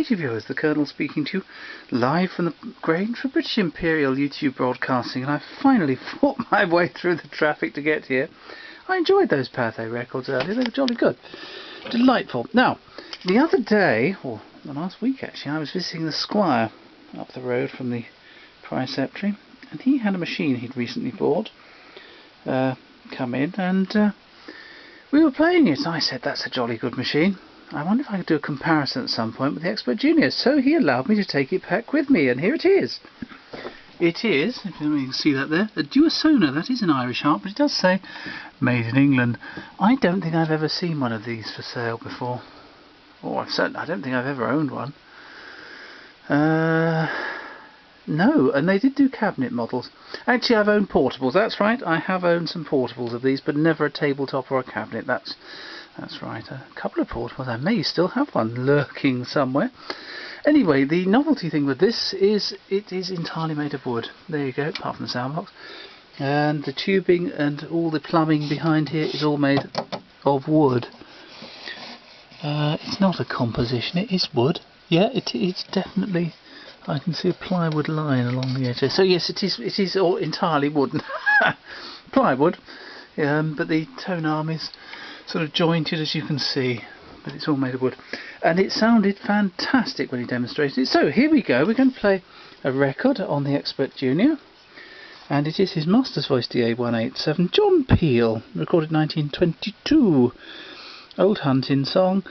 Viewers, the Colonel speaking to you live from the Grange for British Imperial YouTube Broadcasting, and I finally fought my way through the traffic to get here. I enjoyed those Pathé records earlier, they were jolly good. Delightful. Now, the other day, or the last week actually, I was visiting the Squire up the road from the Preceptory, and he had a machine he'd recently bought come in, and we were playing it, and I said, that's a jolly good machine. I wonder if I could do a comparison at some point with the Expert Junior. So he allowed me to take it back with me, and here it is. It is, if you can see that there, a Duosona. That is an Irish harp, but it does say made in England. I don't think I've ever seen one of these for sale before. Or I don't think I've ever owned one. No, and they did do cabinet models. Actually, I've owned portables. That's right, I have owned some portables of these, but never a tabletop or a cabinet. That's right, a couple of portables. I may still have one lurking somewhere. Anyway, the novelty thing with this is it is entirely made of wood. There you go, apart from the soundbox. And the tubing and all the plumbing behind here is all made of wood. It's not a composition, it is wood. Yeah, it's definitely... I can see a plywood line along the edge there. So yes, it is all entirely wooden. Plywood, but the tonearm is sort of jointed, as you can see, but it's all made of wood, and it sounded fantastic when he demonstrated it. So here we go, we're going to play a record on the Expert Junior, and it is his Master's Voice DA187, John Peel, recorded 1922, old hunting song,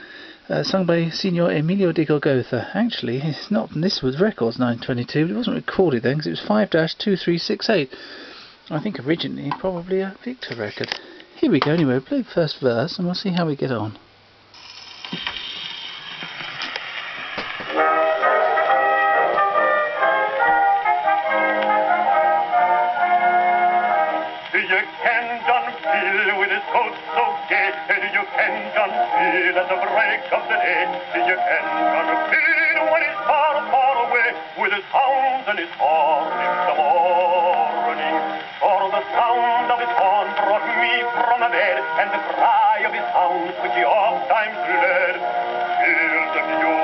sung by Signor Emilio di Golgotha. Actually, it's not, this was records 922, but it wasn't recorded then because it was 5-2368. I think originally probably a Victor record. Here we go anyway, we'll play the first verse and we'll see how we get on. You can John Peel with his coat so gay, you can John Peel at the break of the day, you can John Peel when he's far, far away, with his hounds and his horn in the morning. For the sound of his horn brought me from a bed, and the cry of his hounds which he oft times led, filled the view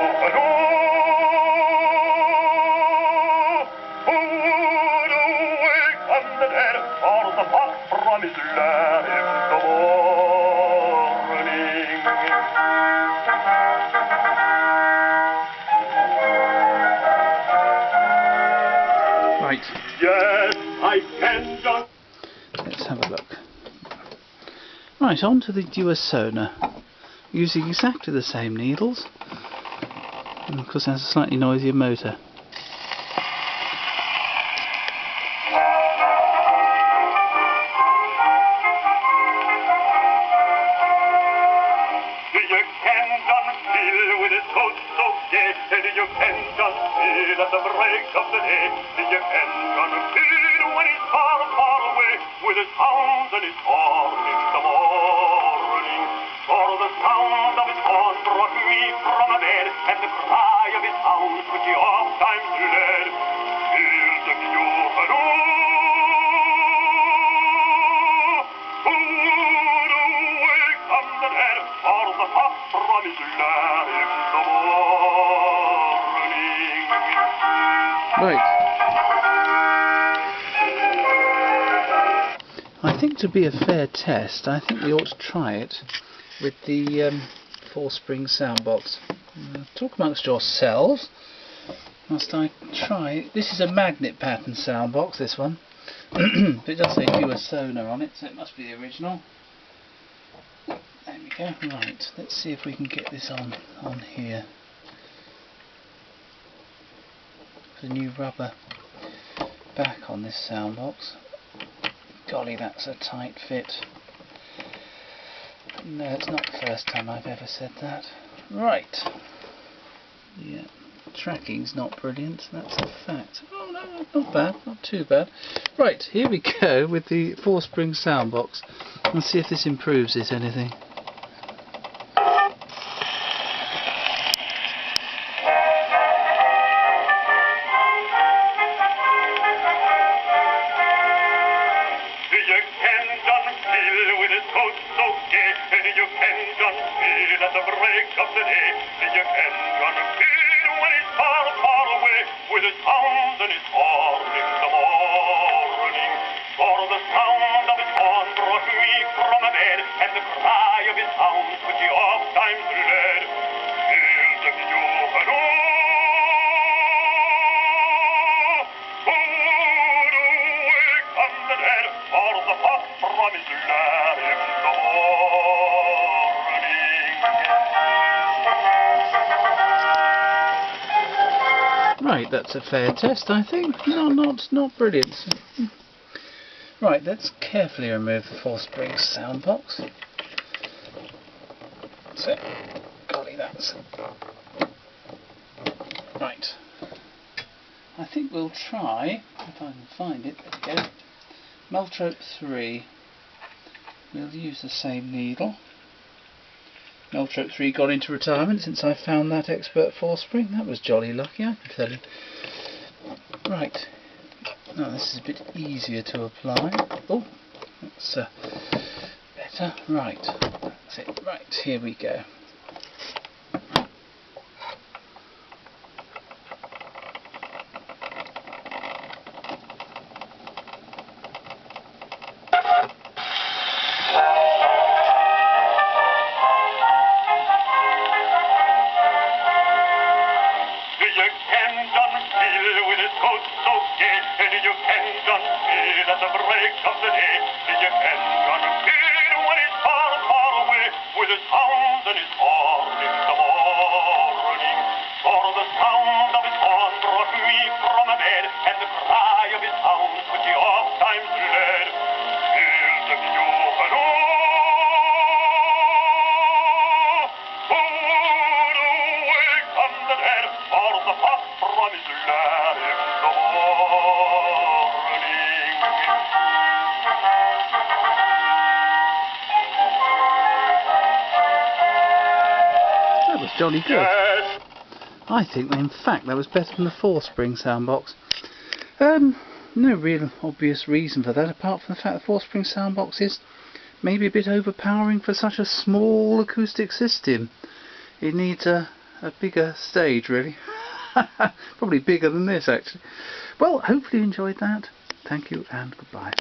who would awaken the dead, or the fox from his lair in the morning. Right. Yes, I can just... Let's have a look. Right, on to the Duosona, using exactly the same needles, and of course it has a slightly noisier motor. You can John Peel with his coat so gay, you can John Peel at the break of the day, you can John Peel when he's far, far away, with his hounds and his horn in the morning. For the sound of his horn brought me from a bed, and the cry of his hounds which he oft times led, filled the view who would awaken the dead, or the fox from his lair in the morning. Right. I think to be a fair test, I think we ought to try it with the 4-spring soundbox. Talk amongst yourselves. Must I try? This is a magnet pattern soundbox, this one. But it does say Duosona on it, so it must be the original. There we go. Right, let's see if we can get this on here. The new rubber back on this soundbox. Golly, that's a tight fit. No, it's not the first time I've ever said that. Right. Yeah, tracking's not brilliant, that's a fact. Oh no, not bad, not too bad. Right, here we go with the 4-spring soundbox. Let's see if this improves it anything. You can John Peel at the break of the day, you can John Peel and his horn in the morning. For the sound of his horn brought me from a bed, and the cry of his hounds which he oft times led. Fields of Juvenile, who'd awake from the dead, for the hop from his lair in the morning. Right, that's a fair test, I think. No, not brilliant. Right, let's carefully remove the 4-spring soundbox. So, golly, that's right. I think we'll try, if I can find it. There we go. Meltrope 3. We'll use the same needle. Meltrope 3 got into retirement since I found that Expert 4-spring. That was jolly lucky, I can tell you. Right. Now this is a bit easier to apply. Oh, that's better. Right. That's it. Right, here we go. Jolly good. Yes. I think, in fact, that was better than the 4-spring soundbox. No real obvious reason for that, apart from the fact the 4-spring soundbox is maybe a bit overpowering for such a small acoustic system. It needs a bigger stage, really. Probably bigger than this, actually. Well, hopefully you enjoyed that. Thank you and goodbye.